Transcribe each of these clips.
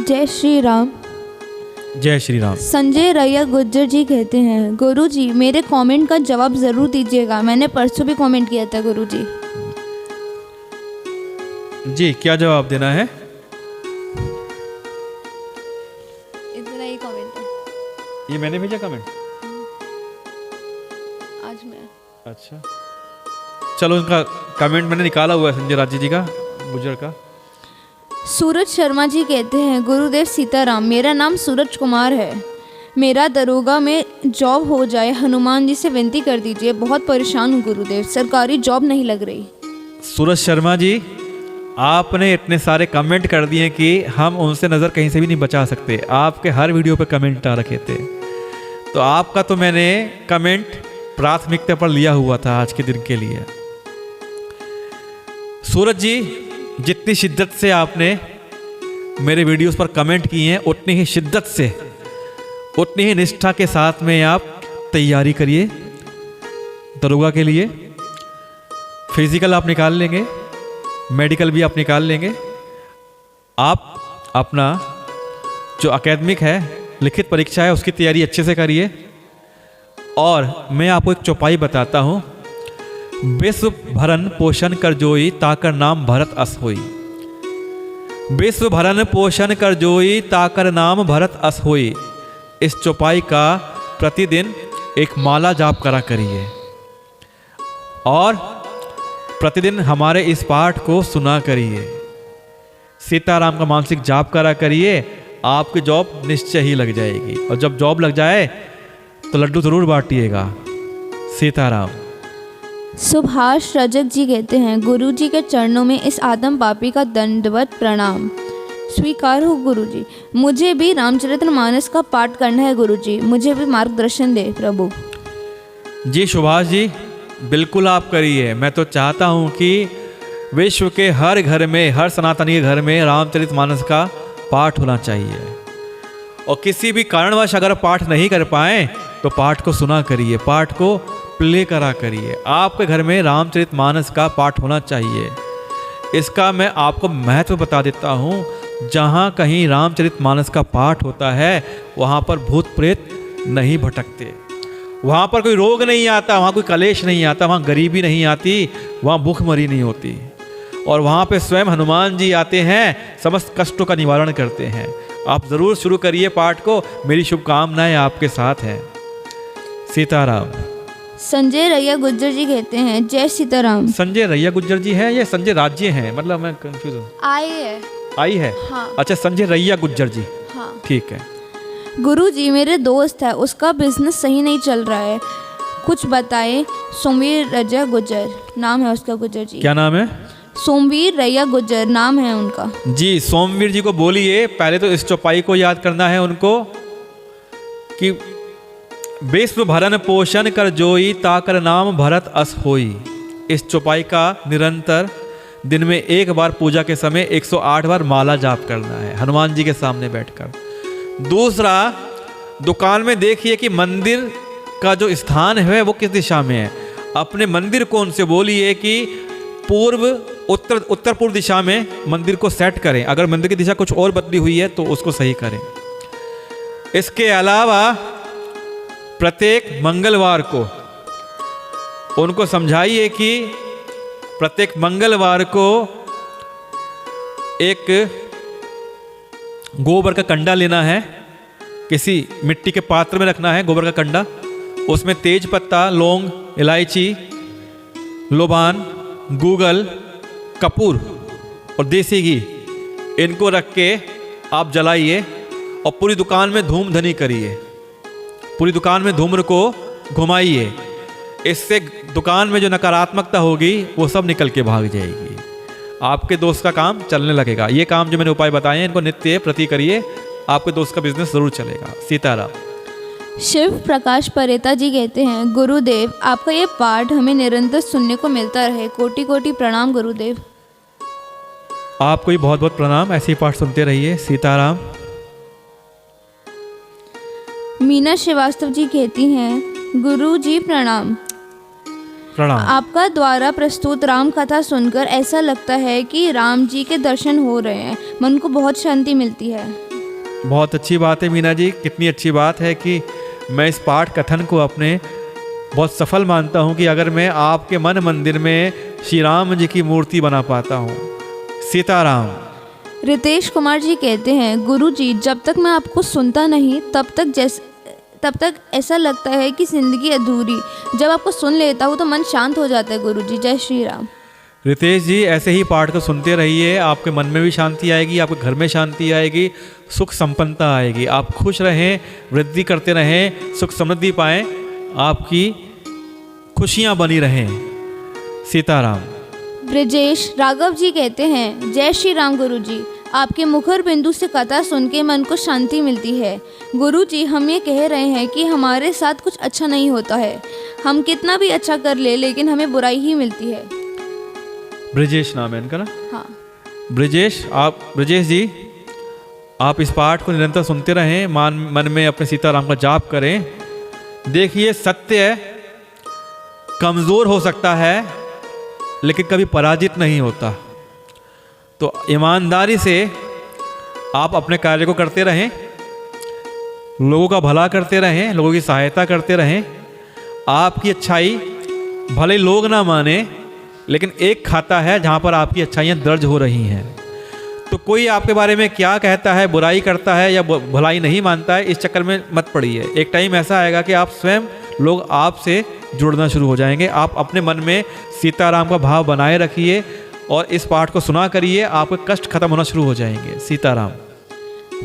जय श्री राम। जय श्री राम। संजय रैया गुज्जर जी कहते हैं, गुरु जी मेरे कमेंट का जवाब ज़रूर दीजिएगा। मैंने परसों भी कमेंट किया था गुरु जी। जी क्या जवाब देना है? इतना ही कमेंट है। ये मैंने भेजा कमेंट? आज मैं अच्छा चलो, इनका कमेंट मैंने निकाला हुआ है संजय राज्य जी का, गुजर का। सूरज शर्मा जी कहते हैं, गुरुदेव सीताराम, मेरा नाम सूरज कुमार है। मेरा दरोगा में जॉब हो जाए, हनुमान जी से विनती कर दीजिए। बहुत परेशान हूँ गुरुदेव, सरकारी जॉब नहीं लग रही। सूरज शर्मा जी, आपने इतने सारे कमेंट कर दिए कि हम उनसे नज़र कहीं से भी नहीं बचा सकते। आपके हर वीडियो पे कमेंट आ रखे थे, तो आपका तो मैंने कमेंट प्राथमिकता पर लिया हुआ था आज के दिन के लिए। सूरज जी, जितनी शिद्दत से आपने मेरे वीडियोस पर कमेंट किए हैं, उतनी ही शिद्दत से, उतनी ही निष्ठा के साथ में आप तैयारी करिए दरोगा के लिए। फिजिकल आप निकाल लेंगे, मेडिकल भी आप निकाल लेंगे। आप अपना जो एकेडमिक है, लिखित परीक्षा है, उसकी तैयारी अच्छे से करिए। और मैं आपको एक चौपाई बताता हूँ, विश्व भरन पोषण कर जोई, ताकर नाम भरत अस होई। विश्व भरन पोषण कर जोई, ताकर नाम भरत अस होई। इस चौपाई का प्रतिदिन एक माला जाप करा करिए और प्रतिदिन हमारे इस पाठ को सुना करिए। सीताराम का मानसिक जाप करा करिए, आपकी जॉब निश्चय ही लग जाएगी। और जब जॉब लग जाए तो लड्डू जरूर बांटिएगा। सीताराम। सुभाष रजक जी कहते हैं, गुरु जी के चरणों में इस आदम पापी का दंडवत प्रणाम। स्वीकार हो गुरु जी, मुझे भी रामचरितमानस का पाठ करना है गुरु जी, मुझे भी मार्गदर्शन दे प्रभु। जी सुभाष जी, बिल्कुल आप करिए। मैं तो चाहता हूँ कि विश्व के हर घर में, हर सनातनी के घर में रामचरितमानस का पाठ होना चाहिए। और किसी भी कारणवश अगर पाठ नहीं कर पाए तो पाठ को सुना करिए, पाठ को प्ले करा करिए। आपके घर में रामचरितमानस का पाठ होना चाहिए। इसका मैं आपको महत्व बता देता हूँ। जहाँ कहीं रामचरितमानस का पाठ होता है, वहाँ पर भूत प्रेत नहीं भटकते, वहाँ पर कोई रोग नहीं आता, वहाँ कोई कलेश नहीं आता, वहाँ गरीबी नहीं आती, वहाँ भूखमरी नहीं होती। और वहाँ पे स्वयं हनुमान जी आते हैं, समस्त कष्टों का निवारण करते हैं। आप ज़रूर शुरू करिए पाठ को, मेरी शुभकामनाएं आपके साथ हैं। सीताराम। संजय रैया गुज्जर जी कहते हैं, जय सीताराम। संजय रैया गुज्जर जी है या संजय राज्य हैं? मतलब मैं कंफ्यूज हूँ। आई है। हाँ। अच्छा, संजय रैया गुज्जर जी। हाँ। ठीक है। गुरु जी, मेरे दोस्त है, उसका बिजनेस सही नहीं चल रहा है, कुछ बताएं। सोमवीर रैया गुज्जर नाम है उसका। गुज्जर जी। क्या नाम है? सोमवीर रैया गुज्जर नाम है उनका। जी, सोमवीर जी को बोलिए, पहले तो इस चौपाई को याद करना है उनको कि विश्व भरन पोषण कर जोई, ताकर नाम भरत अस होई। इस चौपाई का निरंतर दिन में एक बार पूजा के समय 108 बार माला जाप करना है हनुमान जी के सामने बैठकर। दूसरा, दुकान में देखिए कि मंदिर का जो स्थान है वो किस दिशा में है। अपने मंदिर को उनसे बोलिए कि पूर्व उत्तर पूर्व दिशा में मंदिर को सेट करें। अगर मंदिर की दिशा कुछ और बदली हुई है तो उसको सही करें। इसके अलावा प्रत्येक मंगलवार को उनको समझाइए कि प्रत्येक मंगलवार को एक गोबर का कंडा लेना है, किसी मिट्टी के पात्र में रखना है गोबर का कंडा। उसमें तेज पत्ता, लौंग, इलायची, लोबान, गूगल, कपूर और देसी घी, इनको रख के आप जलाइए और पूरी दुकान में धूम धनी करिए। पूरी दुकान में धूम्र को घुमाइए। इससे दुकान में जो नकारात्मकता होगी वो सब निकल के भाग जाएगी। आपके दोस्त का काम चलने लगेगा। ये काम जो मैंने उपाय बताए हैं, इनको नित्य प्रति करिए, आपके दोस्त का बिजनेस जरूर चलेगा। सीताराम। शिव प्रकाश परेता जी कहते हैं, गुरुदेव आपका ये पाठ हमें निरंतर सुनने को मिलता रहे, कोटि कोटि प्रणाम गुरुदेव। आपको भी बहुत बहुत प्रणाम, ऐसे ही पाठ सुनते रहिए। सीताराम। मीना श्रीवास्तव जी कहती हैं, गुरु जी प्रणाम। प्रणाम। आपका द्वारा प्रस्तुत राम कथा सुनकर ऐसा लगता है कि राम जी के दर्शन हो रहे हैं, मन को बहुत शांति मिलती है। बहुत अच्छी बात है मीना जी, कितनी अच्छी बात है कि मैं इस पाठ कथन को अपने बहुत सफल मानता हूँ कि अगर मैं आपके मन मंदिर में श्री राम जी की मूर्ति बना पाता हूँ। सीताराम। रितेश कुमार जी कहते हैं, गुरुजी जब तक मैं आपको सुनता नहीं तब तक ऐसा लगता है कि ज़िंदगी अधूरी, जब आपको सुन लेता हूँ तो मन शांत हो जाता है गुरुजी। जय श्री राम। रितेश जी ऐसे ही पाठ को सुनते रहिए, आपके मन में भी शांति आएगी, आपके घर में शांति आएगी, सुख संपन्नता आएगी, आप खुश रहें, वृद्धि करते रहें, सुख समृद्धि पाएं, आपकी खुशियां बनी रहें। सीताराम। ब्रजेश राघव जी कहते हैं, जय श्री राम गुरुजी, आपके मुखर बिंदु से कथा सुन के मन को शांति मिलती है। गुरुजी हम ये कह रहे हैं कि हमारे साथ कुछ अच्छा नहीं होता है, हम कितना भी अच्छा कर ले लेकिन हमें बुराई ही मिलती है। ब्रजेश नाम है इनका ना? हाँ। ब्रजेश जी आप इस पाठ को निरंतर सुनते रहें, मन में अपने सीताराम का जाप करें। देखिए सत्य कमज़ोर हो सकता है लेकिन कभी पराजित नहीं होता, तो ईमानदारी से आप अपने कार्य को करते रहें, लोगों का भला करते रहें, लोगों की सहायता करते रहें। आपकी अच्छाई भले लोग ना माने लेकिन एक खाता है जहाँ पर आपकी अच्छाइयाँ दर्ज हो रही हैं। तो कोई आपके बारे में क्या कहता है, बुराई करता है या भलाई नहीं मानता है, इस चक्कर में मत पड़िए। एक टाइम ऐसा आएगा कि आप स्वयं लोग आपसे जुड़ना शुरू हो जाएंगे। आप अपने मन में सीताराम का भाव बनाए रखिए और इस पाठ को सुना करिए, आपके कष्ट खत्म होना शुरू हो जाएंगे। सीताराम।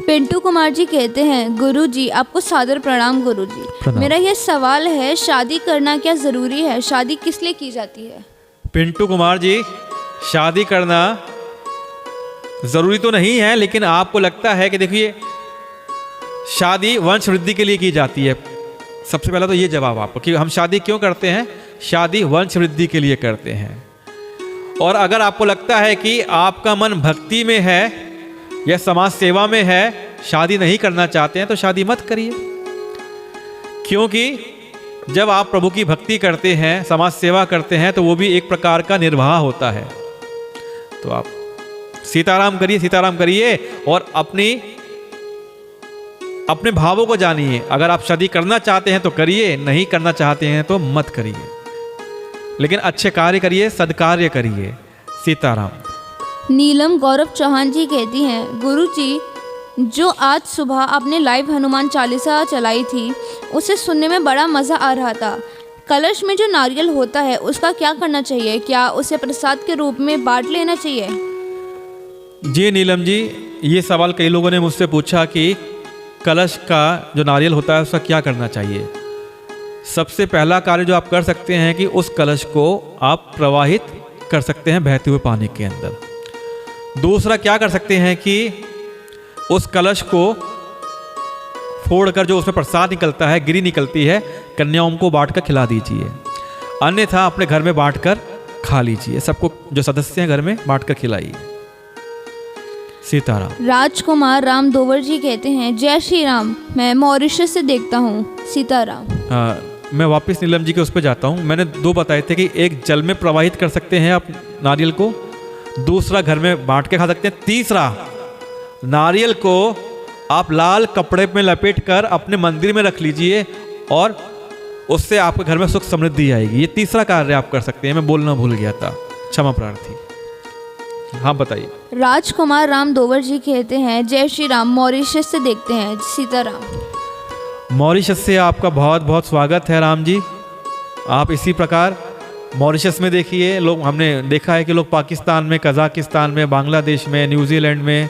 पिंटू कुमार जी कहते हैं, गुरुजी आपको सादर प्रणाम गुरुजी। मेरा यह सवाल है, शादी करना क्या ज़रूरी है? शादी किस लिए की जाती है? पिंटू कुमार जी शादी करना ज़रूरी तो नहीं है, लेकिन आपको लगता है कि देखिए शादी वंश वृद्धि के लिए की जाती है। सबसे पहला तो ये जवाब आपको कि हम शादी क्यों करते हैं, शादी वंश वृद्धि के लिए करते हैं। और अगर आपको लगता है कि आपका मन भक्ति में है या समाज सेवा में है, शादी नहीं करना चाहते हैं, तो शादी मत करिए। क्योंकि जब आप प्रभु की भक्ति करते हैं, समाज सेवा करते हैं, तो वो भी एक प्रकार का निर्वाह होता है। तो आप सीताराम करिए, सीताराम करिए और अपने भावों को जानिए। अगर आप शादी करना चाहते हैं तो करिए, नहीं करना चाहते हैं तो मत करिए, लेकिन अच्छे कार्य करिए, सद्कार्य करिए। सीताराम। नीलम गौरव चौहान जी कहती हैं, गुरुजी जो आज सुबह आपने लाइव हनुमान चालीसा चलाई थी उसे सुनने में बड़ा मज़ा आ रहा था। कलश में जो नारियल होता है उसका क्या करना चाहिए? क्या उसे प्रसाद के रूप में बांट लेना चाहिए? जी नीलम जी, ये सवाल कई लोगों ने मुझसे पूछा कि कलश का जो नारियल होता है उसका क्या करना चाहिए। सबसे पहला कार्य जो आप कर सकते हैं कि उस कलश को आप प्रवाहित कर सकते हैं बहते हुए पानी के अंदर। दूसरा क्या कर सकते हैं कि उस कलश को फोड़कर जो उसमें प्रसाद निकलता है, गिरी निकलती है, कन्याओं को बांटकर खिला दीजिए, अन्यथा अपने घर में बांटकर खा लीजिए। सबको जो सदस्य हैं घर में बांटकर खिलाइए। सीताराम। राजकुमार राम दोवर जी कहते हैं, जय श्री राम, मैं मॉरिशस से देखता हूँ। सीताराम। मैं वापस नीलम जी के उस पर जाता हूँ। मैंने दो बताए थे कि एक जल में प्रवाहित कर सकते हैं आप नारियल को, दूसरा घर में बांट के खा सकते हैं, तीसरा नारियल को आप लाल कपड़े में लपेट कर अपने मंदिर में रख लीजिए और उससे आपके घर में सुख समृद्धि आएगी। ये तीसरा कार्य आप कर सकते हैं। मैं बोलना भूल गया था, क्षमा प्रार्थी। हाँ बताइए। राजकुमार राम दोवर जी कहते हैं, जय श्री राम, मॉरिशस से देखते हैं। सीताराम। मॉरिशस से आपका बहुत बहुत स्वागत है राम जी। आप इसी प्रकार मॉरिशस में देखिए, लोग हमने देखा है कि लोग पाकिस्तान में, कजाकिस्तान में, बांग्लादेश में, न्यूजीलैंड में,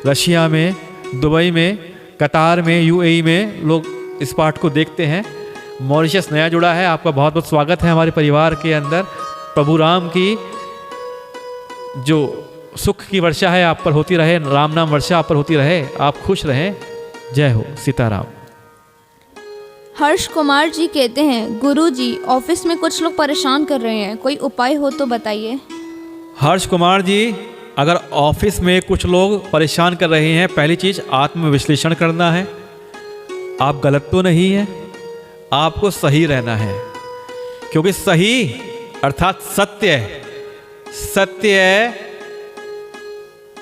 रशिया में, दुबई में, कतार में, यूएई में लोग इस पाठ को देखते हैं। मॉरिशस नया जुड़ा है, आपका बहुत बहुत स्वागत है हमारे परिवार के अंदर। प्रभु राम की जो सुख की वर्षा है आप पर होती रहे, राम नाम वर्षा आप पर होती रहे, आप खुश रहें। जय हो। सीताराम। हर्ष कुमार जी कहते हैं, गुरुजी ऑफिस में कुछ लोग परेशान कर रहे हैं, कोई उपाय हो तो बताइए। हर्ष कुमार जी, अगर ऑफिस में कुछ लोग परेशान कर रहे हैं, पहली चीज़ आत्मविश्लेषण करना है। आप गलत तो नहीं है, आपको सही रहना है, क्योंकि सही अर्थात सत्य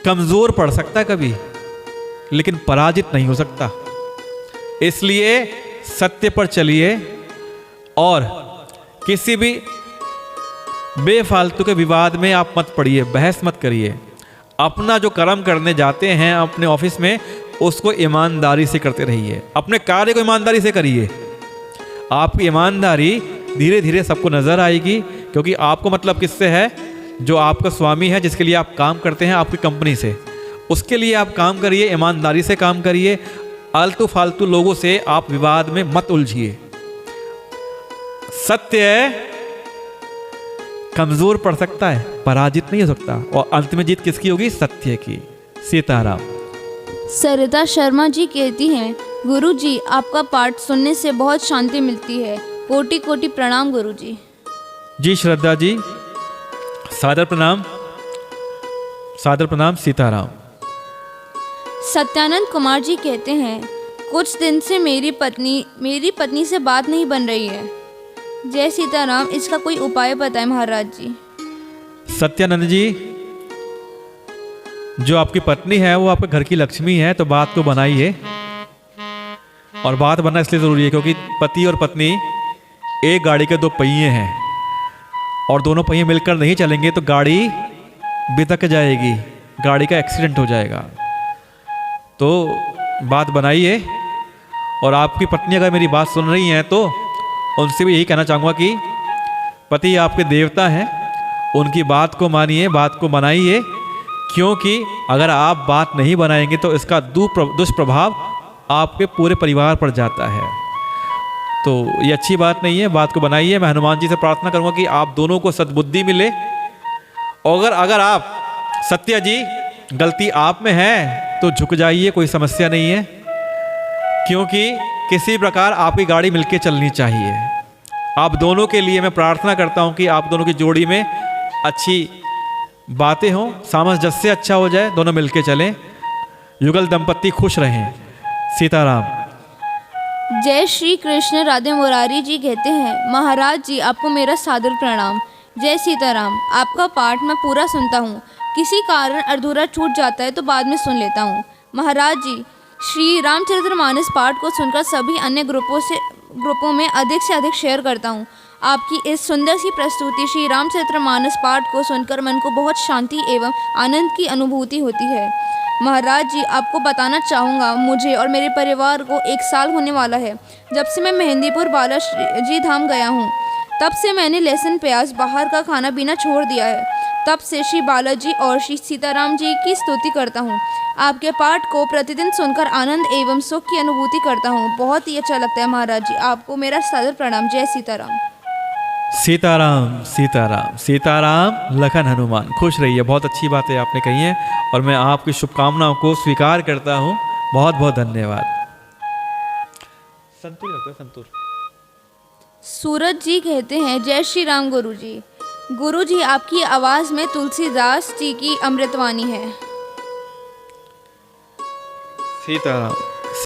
कमज़ोर पड़ सकता है कभी, लेकिन पराजित नहीं हो सकता। इसलिए सत्य पर चलिए और किसी भी बेफालतू के विवाद में आप मत पड़िए, बहस मत करिए। अपना जो कर्म करने जाते हैं अपने ऑफिस में, उसको ईमानदारी से करते रहिए, अपने कार्य को ईमानदारी से करिए। आपकी ईमानदारी धीरे धीरे सबको नज़र आएगी, क्योंकि आपको मतलब किससे है? जो आपका स्वामी है, जिसके लिए आप काम करते हैं, आपकी कंपनी से, उसके लिए आप काम करिए, ईमानदारी से काम करिए। आलतू फालतू लोगों से आप विवाद में मत उलझिए। सत्य कमजोर पड़ सकता है, पराजित नहीं हो सकता, और अंत में जीत किसकी होगी? सत्य की। सीताराम। सरिता शर्मा जी कहती हैं, गुरु जी आपका पाठ सुनने से बहुत शांति मिलती है। कोटि कोटि प्रणाम गुरु जी। जी श्रद्धा जी, सादर प्रणाम, सादर प्रणाम। सीताराम। सत्यानंद कुमार जी कहते हैं, कुछ दिन से मेरी पत्नी से बात नहीं बन रही है। जय सीताराम, इसका कोई उपाय बताएं महाराज जी। सत्यानंद जी, जो आपकी पत्नी है वो आपके घर की लक्ष्मी है, तो बात को बनाइए। और बात बनना इसलिए ज़रूरी है क्योंकि पति और पत्नी एक गाड़ी के दो पहिए हैं, और दोनों पहिए मिलकर नहीं चलेंगे तो गाड़ी बितक जाएगी, गाड़ी का एक्सीडेंट हो जाएगा। तो बात बनाइए। और आपकी पत्नी अगर मेरी बात सुन रही हैं तो उनसे भी यही कहना चाहूँगा कि पति आपके देवता हैं, उनकी बात को मानिए, बात को बनाइए। क्योंकि अगर आप बात नहीं बनाएंगे तो इसका दुष्प्रभाव आपके पूरे परिवार पर जाता है, तो ये अच्छी बात नहीं है। बात को बनाइए। मैं हनुमान जी से प्रार्थना करूँगा कि आप दोनों को सद्बुद्धि मिले। और अगर आप सत्या जी गलती आप में है तो झुक जाइए, कोई समस्या नहीं है, क्योंकि किसी प्रकार आपकी गाड़ी मिलके चलनी चाहिए। आप दोनों के लिए मैं प्रार्थना करता हूं कि आप दोनों की जोड़ी में अच्छी बातें हों, सामंजस्य अच्छा हो जाए, दोनों मिलके चलें, युगल दंपत्ति खुश रहें। सीताराम। जय श्री कृष्ण। राधे मुरारी जी कहते हैं, महाराज जी आपको मेरा सादर प्रणाम। जय सीताराम। आपका पाठ मैं पूरा सुनता हूँ, किसी कारण अधूरा छूट जाता है तो बाद में सुन लेता हूँ। महाराज जी, श्री रामचरितमानस पाठ को सुनकर सभी अन्य ग्रुपों में अधिक से अधिक शेयर करता हूँ। आपकी इस सुंदर सी प्रस्तुति श्री रामचरितमानस पाठ को सुनकर मन को बहुत शांति एवं आनंद की अनुभूति होती है। महाराज जी, आपको बताना चाहूँगा, मुझे और मेरे परिवार को 1 साल होने वाला है जब से मैं मेहंदीपुर बालाजी धाम गया हूँ। तब से मैंने लहसुन प्याज बाहर का खाना पीना छोड़ दिया है। तब से श्री बालाजी और श्री सीताराम जी की स्तुति करता हूँ। आपके पाठ को प्रतिदिन सुनकर आनंद एवं सुख की अनुभूति करता हूँ। बहुत ही अच्छा लगता है महाराज जी। आपको मेरा सादर प्रणाम। जय सीताराम। सीताराम। सीताराम। सीताराम। लखन हनुमान। खुश रहिए। बहुत अच्छी बातें आपने कही हैं और मैं आपकी शुभकामनाओं को स्वीकार करता हूँ। बहुत बहुत धन्यवाद। संतूर लगता है, संतूर। सूरज जी कहते हैं, जय श्री राम गुरु जी। गुरु जी, आपकी आवाज़ में तुलसीदास जी की अमृतवाणी है। सीताराम।